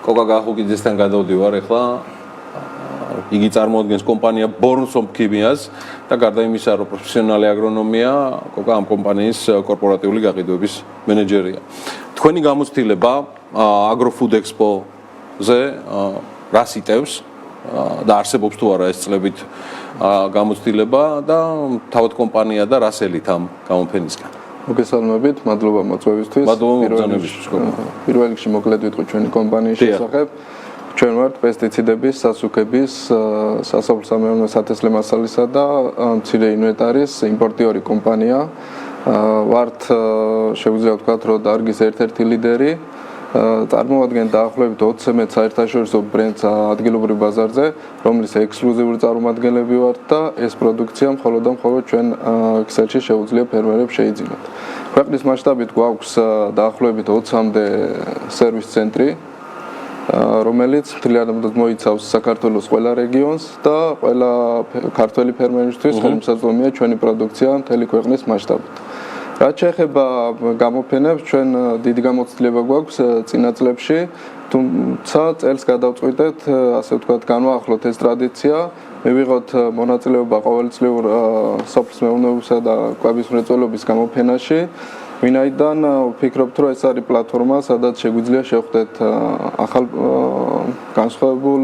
კოკა გახუგიძესთან გადავდივარ ახლა. იგი წარმოადგენს კომპანია Bornsom Chemias და გარდა იმისა, რომ პროფესიონალი აგრონომია, კოკა ამ კომპანიის კორპორატიული გაყიდვების მენეჯერია. თქვენი გამოცდილება Agrofood Expo-ზე რას იტევს და არსებობს თუ არა ეს წლებით გამოცდილება და თავად კომპანია და რას ელით ამ გამოფენისგან? მოგესალმებით, მადლობა მოწვევისთვის. პირველ რიგში მოკლედ ვიტყვი ჩვენი კომპანიის შესახებ. ჩვენ ვართ პესტიციდების, სასუქების, სასოფლო-სამეურნეო სათესლე მასალისა და მცირე ინვენტარის იმპორტიორი კომპანია. ვართ შეგვიძლია ვთქვათ, რომ დარგის ერთ-ერთი ლიდერი. წარმოადგენთ დაახლოებით 20 საერთაშორისო ბრენდს ადგილობრივ ბაზარზე, რომლის ექსკლუზიური წარმომადგენლები ვართ და ეს პროდუქცია მხოლოდ და მხოლოდ ჩვენ ქსელში შეუძლია ფერმერებს შეიძინოთ. ქვეყნის მასშტაბით გვაქვს დაახლოებით 20-მდე სერვის ცენტრი, რომელიც მთლიანად მოიცავს საქართველოს ყველა რეგიონს და ყველა ქართველი ფერმერისთვის ხელმისაწვდომია ჩვენი პროდუქცია მთელი ქვეყნის მასშტაბით. რაც შეეხება გამოფენებს, ჩვენ დიდი გამოცდილება გვაქვს წინა წლებში, თუმცა წელს გადავწყვიტეთ, ასე ვთქვათ, განვაახლოთ ეს ტრადიცია, მივიღოთ მონაწილეობა ყოველწლიურ სოფლის მეურნეობისა და კვების მრეწველობის გამოფენაში, ვინაიდან ვფიქრობთ, რომ ეს არის პლატფორმა, სადაც შეგვიძლია შევხვდეთ ახალ განსხვავებულ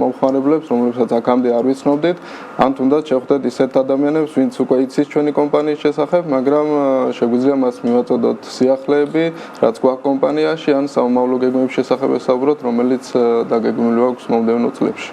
მომხმარებლებს, რომლებსაც აქამდე არ ვიცნობდით, ან თუნდაც შევხვდეთ ისეთ ადამიანებს, ვინც უკვე იცის ჩვენი კომპანიის შესახებ, მაგრამ შეგვიძლია მას მივაწოდოთ სიახლეები, რაც გვაქვს კომპანიაში, ან სამომავლო გეგმების შესახებ ესაუბროთ, რომელიც დაგეგმილი აქვს მომდევნო წლებში.